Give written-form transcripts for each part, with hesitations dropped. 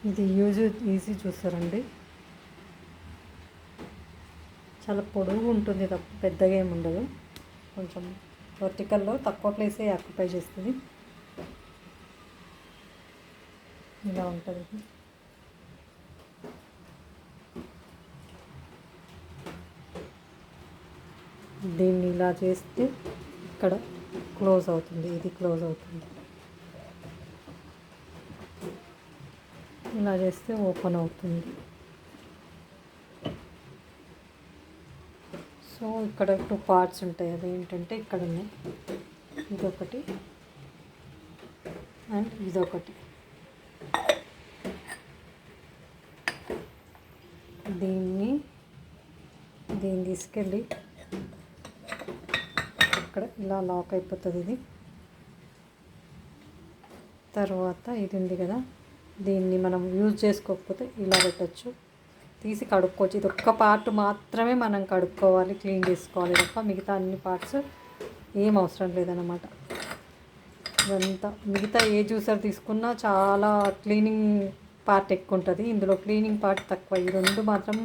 ఇది ఈజీ చూస్తారండి. చాలా పొడవు ఉంటుంది తప్ప పెద్దగా ఏమి ఉండదు. కొంచెం వర్టికల్లో తక్కువ ప్లేసే ఆక్యుపై చేస్తుంది. ఇలా ఉంటుంది. దీన్ని ఇలా చేస్తే ఇక్కడ క్లోజ్ అవుతుంది, ఇది క్లోజ్ అవుతుంది. ఇలా చేస్తే ఓపెన్ అవుతుంది. సో ఇక్కడ 2 పార్ట్స్ ఉంటాయి. అదేంటంటే ఇక్కడ ఉన్నాయి, ఇదొకటి అండ్ ఇదొకటి. దీన్ని తీసుకెళ్ళి ఇక్కడ ఇలా లాక్ అయిపోతుంది. ఇది తర్వాత ఇది ఉంది కదా, దీన్ని మనం యూజ్ చేసుకోకపోతే ఇలా పెట్టచ్చు, తీసి కడుక్కోవచ్చు. ఇది ఒక్క పార్ట్ మాత్రమే మనం కడుక్కోవాలి, క్లీన్ చేసుకోవాలి తప్ప మిగతా అన్ని పార్ట్స్ ఏం అవసరం లేదన్నమాట. ఇదంతా మిగతా ఏ జ్యూసర్ తీసుకున్నా చాలా క్లీనింగ్ పార్ట్ ఎక్కువ ఉంటుంది, ఇందులో క్లీనింగ్ పార్ట్ తక్కువ. ఈ రెండు మాత్రం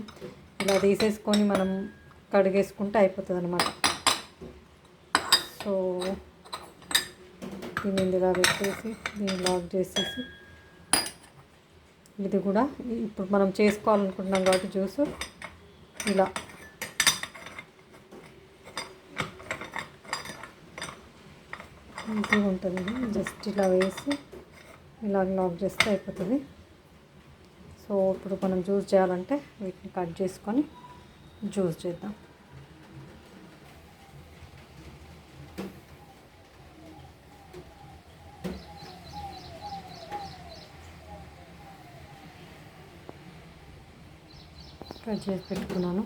ఇలా తీసేసుకొని మనం కడిగేసుకుంటే అయిపోతుంది అన్నమాట. సో దీన్ని ఇలా పెట్టేసి దీన్ని లాక్ చేసేసి, ఇది కూడా ఇప్పుడు మనం చేసుకోవాలనుకుంటున్నాం కాబట్టి జ్యూస్ ఇలా ఈజీగా ఉంటుంది. జస్ట్ ఇలా వేసి ఇలా లాక్ చేస్తే అయిపోతుంది. సో ఇప్పుడు మనం జ్యూస్ చేయాలంటే వీటిని కట్ చేసుకొని జ్యూస్ చేద్దాం. కట్ చేసి పెట్టుకున్నాను.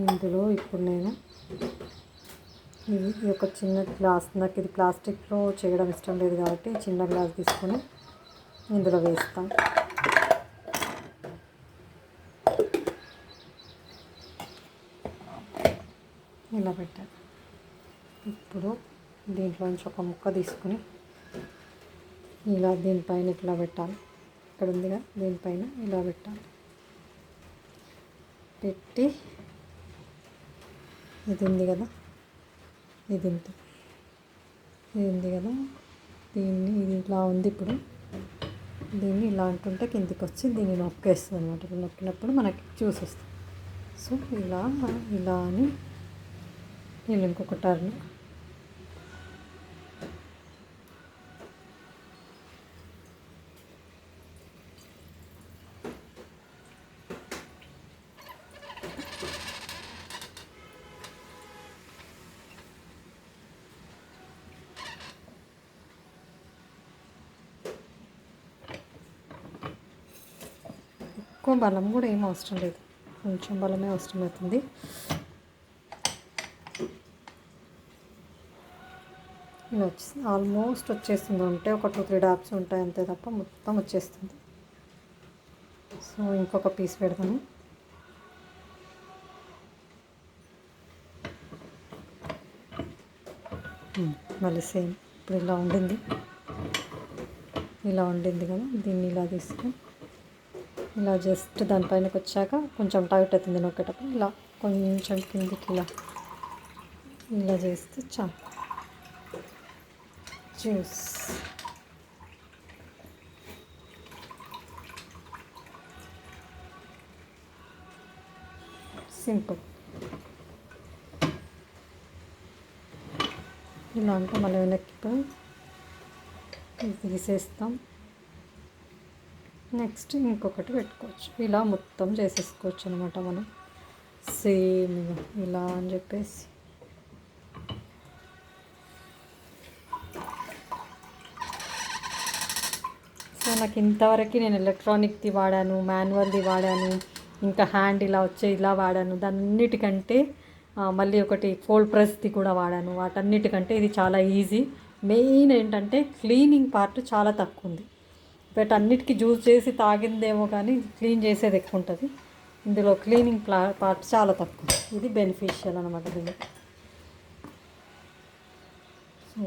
ఇందులో ఇప్పుడు నేను ఇది ఒక చిన్న గ్లాస్, నాకు ఇది ప్లాస్టిక్లో చేయడం ఇష్టం లేదు కాబట్టి చిన్న గ్లాస్ తీసుకొని ఇందులో వేస్తాం. ఇలా పెట్టాను. ఇప్పుడు దీంట్లోంచి ఒక ముక్క తీసుకుని ఇలా దీనిపైన ఇట్లా పెట్టాలి. ఇక్కడ ఉందిగా, దీనిపైన ఇలా పెట్టాలి. పెట్టి ఇది ఉంది కదా, ఇది ఉంది కదా, ఇది ఇలా ఉంది. ఇప్పుడు దీన్ని ఇలా అంటుంటే కిందికి వచ్చి దీన్ని నొక్కేస్తుంది అనమాట. ఇప్పుడు నొక్కినప్పుడు మనకి జ్యూస్ వస్తుంది. సో ఇలా అని నేను ఇంకొక టర్న్ ఎక్కువ బలం కూడా ఏం అవసరం లేదు, కొంచెం బలమే అవసరమవుతుంది. ఇలా ఆల్మోస్ట్ వచ్చేస్తుంది. ఉంటే ఒక 2-3 డాప్స్ ఉంటాయి అంతే తప్ప మొత్తం వచ్చేస్తుంది. సో ఇంకొక పీస్ పెడతాను. మళ్ళీ సేమ్ ఇప్పుడు ఇలా ఉండింది కదా, దీన్ని ఇలా తీసుకొని ఇలా జస్ట్ దానిపైనకి వచ్చాక కొంచెం టైట్ అవుతుంది నొక్కేటప్పుడు. ఇలా కొంచెం కిందికి ఇలా చేస్తే చాలు. Juice simple. ఇలా అంటే మళ్ళీ వెనక్కిపోయి తీసేస్తాం. నెక్స్ట్ ఇంకొకటి పెట్టుకోవచ్చు. ఇలా మొత్తం చేసేసుకోవచ్చు అనమాట మనం, సేమ్ ఇలా అని చెప్పేసి. సో నాకు ఇంతవరకు నేను ఎలక్ట్రానిక్ది వాడాను, మాన్యువల్ది వాడాను, ఇంకా హ్యాండ్ ఇలా ఇలా వాడాను. దాన్నిటికంటే మళ్ళీ ఒకటి ఫోల్డ్ ప్రెస్ది కూడా వాడాను. వాటన్నిటికంటే ఇది చాలా ఈజీ. మెయిన్ ఏంటంటే క్లీనింగ్ పార్ట్ చాలా తక్కువ ఉంది. బట్ అన్నిటికీ జ్యూస్ చేసి తాగిందేమో కానీ క్లీన్ చేసేది ఎక్కువ ఉంటుంది. ఇందులో క్లీనింగ్ పార్ట్ చాలా తక్కువ. ఇది బెనిఫిషియల్ అనమాట దీనికి. సో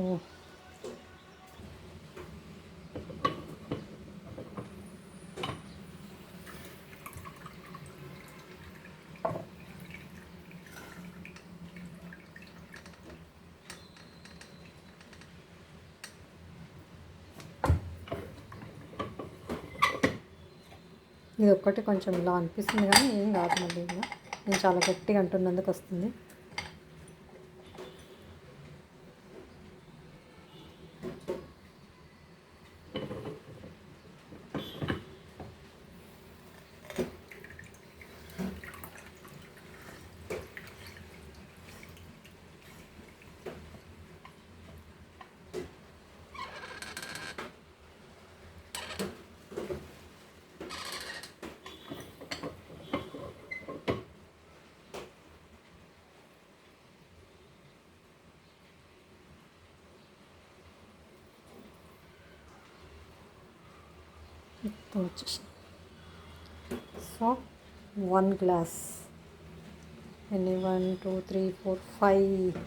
ఇది ఒక్కటి కొంచెం ఇలా అనిపిస్తుంది కానీ ఏం కాదు. మళ్ళీ ఇలా నేను చాలా గట్టిగా అంటున్నందుకు వస్తుంది. మొత్తం వచ్చేసింది. సో 1 గ్లాస్ ఎన్ని 1 2 3 4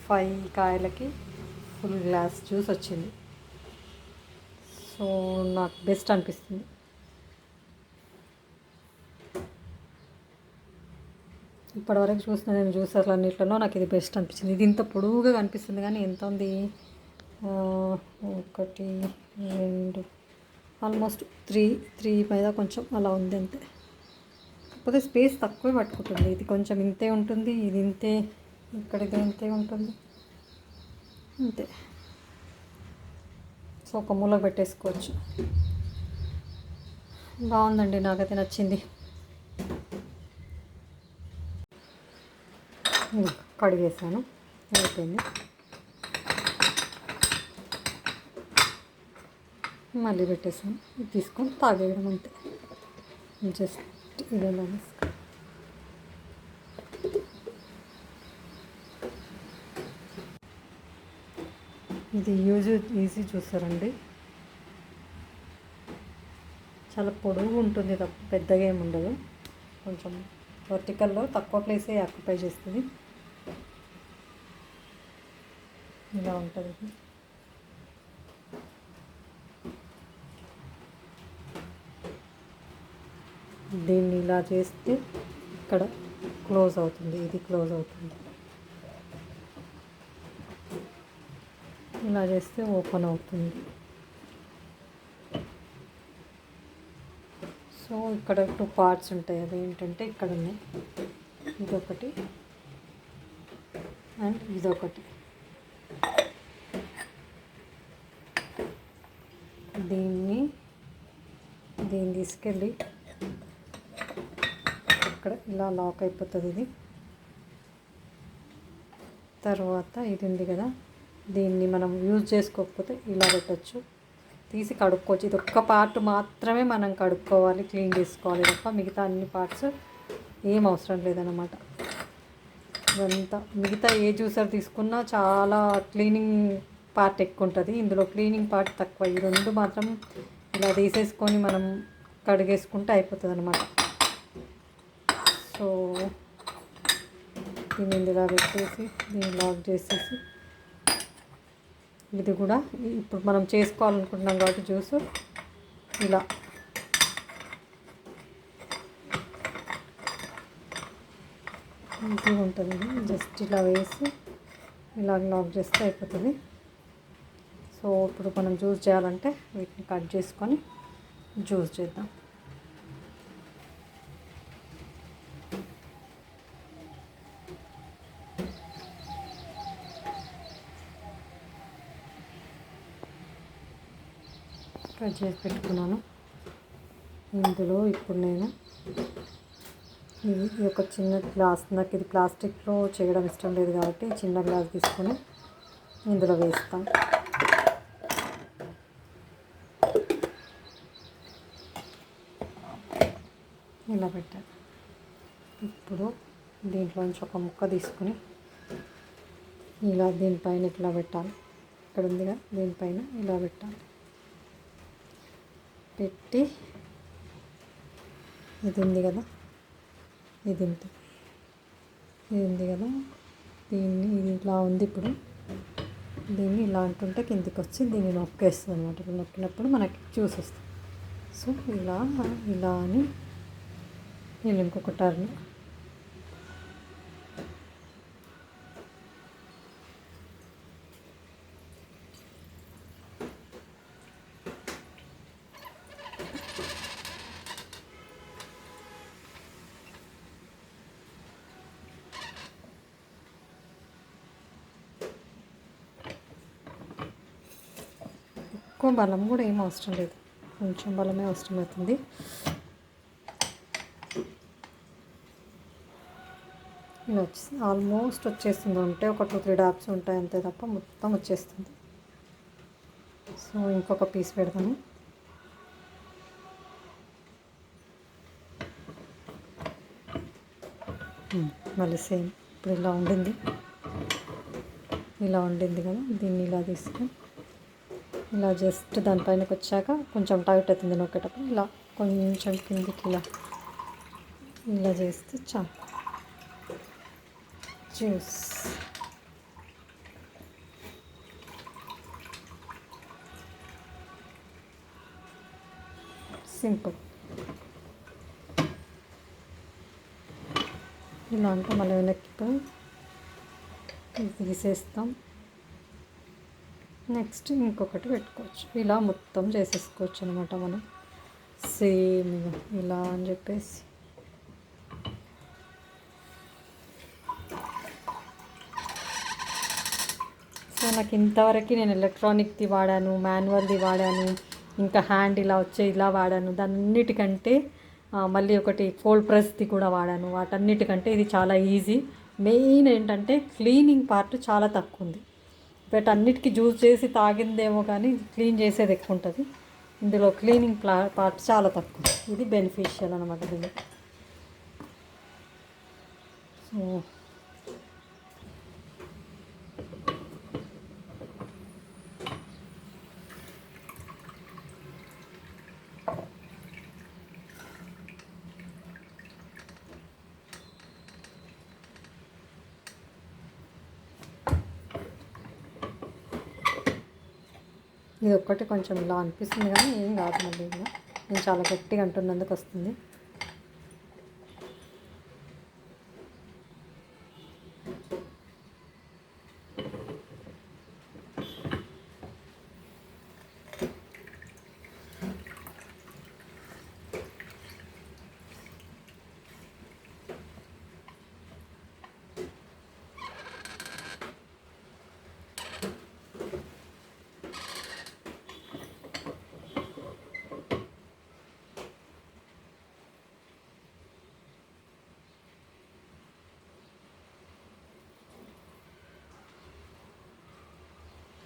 5 కాయలకి ఫుల్ గ్లాస్ జ్యూస్ వచ్చింది. సో నాకు బెస్ట్ అనిపిస్తుంది. ఇప్పటివరకు చూసిన నేను జ్యూసర్లు అన్నింటిలో నాకు ఇది బెస్ట్ అనిపించింది. ఇది ఇంత పొడుగుగా కనిపిస్తుంది కానీ ఎంత ఉంది, 1 2 ఆల్మోస్ట్ 3 మీద కొంచెం అలా ఉంది అంతే. కాకపోతే స్పేస్ తక్కువే పట్టుకుంటుంది. ఇది కొంచెం ఇంతే ఉంటుంది, ఇది ఇంతే, ఇక్కడ ఇది ఇంతే ఉంటుంది అంతే. సో ఒక మూలకు పెట్టేసుకోవచ్చు. బాగుందండి, నాకైతే నచ్చింది. కడిగేసాను, అయిపోయింది. మళ్ళీ పెట్టేసాను. ఇది తీసుకొని తాగేయడం అంతే. జస్ట్ ఇదేలా ఇది ఈజీ చూసారండి. చాలా పొడవు ఉంటుంది, తప్ప పెద్దగా ఏమి ఉండదు. కొంచెం వర్టికల్లో తక్కువ ప్లేసే ఆక్యుపై చేస్తుంది. ఇలా ఉంటుంది. దీన్ని ఇలా చేస్తే ఇక్కడ క్లోజ్ అవుతుంది, ఇది క్లోజ్ అవుతుంది. ఇలా చేస్తే ఓపెన్ అవుతుంది. సో ఇక్కడ 2 పార్ట్స్ ఉంటాయి. అవి ఏంటంటే ఇక్కడ ఉన్నాయి, ఇదొకటి అండ్ ఇదొకటి. దీన్ని తీసుకెళ్ళి ఇక్కడ ఇలా లాక్ అయిపోతుంది. ఇది తర్వాత ఇది ఉంది కదా, దీన్ని మనం యూజ్ చేసుకోకపోతే ఇలా పెట్టచ్చు, తీసి కడుక్కోవచ్చు. ఇది ఒక్క పార్ట్ మాత్రమే మనం కడుక్కోవాలి, క్లీన్ చేసుకోవాలి తప్ప మిగతా అన్ని పార్ట్స్ ఏం అవసరం లేదన్నమాట. ఇదంతా మిగతా ఏ జ్యూసర్ తీసుకున్నా చాలా క్లీనింగ్ పార్ట్ ఎక్కువ ఉంటుంది, ఇందులో క్లీనింగ్ పార్ట్ తక్కువ. ఈ 2 మాత్రం ఇలా తీసేసుకొని మనం కడిగేసుకుంటే అయిపోతుంది అన్నమాట. సో దీన్ని ఇలా పెట్టేసి దీన్ని లాక్ చేసేసి, ఇది కూడా ఇప్పుడు మనం చేసుకోవాలనుకుంటున్నాం కాబట్టి జ్యూస్ ఇలా ఈజీగా ఉంటుంది. జస్ట్ ఇలా వేసి ఇలా లాక్ చేస్తే అయిపోతుంది. సో ఇప్పుడు మనం జ్యూస్ చేయాలంటే వీటిని కట్ చేసుకొని జ్యూస్ చేద్దాం. కట్ చేసి పెట్టుకున్నాను. ఇందులో ఇప్పుడు నేను ఇది ఒక చిన్న గ్లాస్, నాకు ఇది ప్లాస్టిక్లో చేయడం ఇష్టం లేదు కాబట్టి చిన్న గ్లాస్ తీసుకొని ఇందులో వేస్తాను. ఇలా పెట్టాను. ఇప్పుడు దీంట్లోంచి ఒక ముక్క తీసుకుని ఇలా దీనిపైన ఇట్లా పెట్టాలి. ఇక్కడ ఉందిగా, దీనిపైన ఇలా పెట్టాలి. పెట్టి ఇది ఉంది కదా, ఇది ఉంది కదా, దీన్ని ఇది ఇలా ఉంది. ఇప్పుడు దీన్ని ఇలా అంటుంటే కిందికి వచ్చి దీన్ని నొక్కేస్తుంది అనమాట. ఇప్పుడు నొక్కినప్పుడు మనకి జ్యూస్ వస్తుంది. సో ఇలా అని నేను ఇంకొక టర్న్ ఎక్కువ బలం కూడా ఏం అవసరం లేదు, కొంచెం బలమే అవసరం అవుతుంది. ఇలా వచ్చేసి ఆల్మోస్ట్ వచ్చేస్తుంది, ఉంటే ఒక 2-3 డాట్స్ ఉంటాయి అంతే తప్ప మొత్తం వచ్చేస్తుంది. సో ఇంకొక పీస్ పెడతాను. మళ్ళీ సేమ్ ఇప్పుడు ఇలా ఉండింది కదా, దీన్ని ఇలా తీసుకొని ఇలా జస్ట్ దానిపైనకి వచ్చాక కొంచెం టైట్ అవుతుంది నొక్కేటప్పుడు, ఇలా కొంచెం కిందికి ఇలా చేస్తే చాలు. Juice simple. ఇలా అంటే మళ్ళీ వెనక్కిపోయి తీసేస్తాం. నెక్స్ట్ ఇంకొకటి పెట్టుకోవచ్చు. ఇలా మొత్తం చేసేసుకోవచ్చు అనమాట మనం, సేమ్ ఇలా అని చెప్పేసి. సో నాకు ఇంతవరకు నేను ఎలక్ట్రానిక్ది వాడాను, మాన్యువల్ది వాడాను, ఇంకా హ్యాండ్ ఇలా వచ్చే ఇలా వాడాను. దాన్నిటికంటే మళ్ళీ ఒకటి కోల్డ్ ప్రెస్ది కూడా వాడాను. వాటన్నిటికంటే ఇది చాలా ఈజీ. మెయిన్ ఏంటంటే క్లీనింగ్ పార్ట్ చాలా తక్కువ ఉంది. బట్ అన్నిటికీ జ్యూస్ చేసి తాగిందేమో కానీ క్లీన్ చేసేది ఎక్కువ ఉంటుంది. ఇందులో క్లీనింగ్ పార్ట్ చాలా తక్కువ. ఇది బెనిఫిషియల్ అనమాట దీనికి. సో ఇది ఒక్కటి కొంచెం ఇలా అనిపిస్తుంది కానీ ఏం కాదు, మళ్ళీ ఇలా నేను చాలా గట్టిగా అంటున్నందుకు వస్తుంది.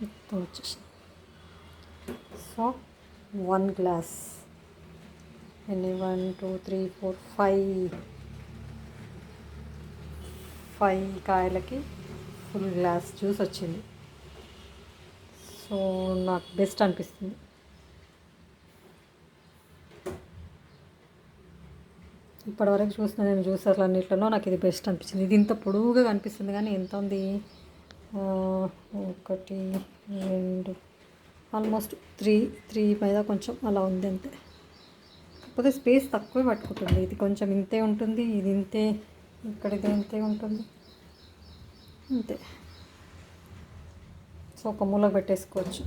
మొత్తం వచ్చేసింది. సో 1 గ్లాస్ ఎన్ని 1 2 3 4 5 కాయలకి ఫుల్ గ్లాస్ జ్యూస్ వచ్చింది. సో నాకు బెస్ట్ అనిపిస్తుంది. ఇప్పటివరకు చూసిన నేను జ్యూసర్లన్నిట్లలో నాకు ఇది బెస్ట్ అనిపించింది. ఇది ఇంత పొడుగుగా కనిపిస్తుంది కానీ ఎంత ఉంది, 1 2 ఆల్మోస్ట్ 3 మీద కొంచెం అలా ఉంది అంతే. కాకపోతే స్పేస్ తక్కువే పట్టుకుంటుంది. ఇది కొంచెం ఇంతే ఉంటుంది, ఇది ఇంతే, ఇక్కడ ఇది ఇంతే ఉంటుంది అంతే. సో ఒక మూలకు పెట్టేసుకోవచ్చు.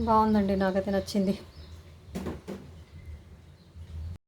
బాగుందండి, నాకైతే నచ్చింది.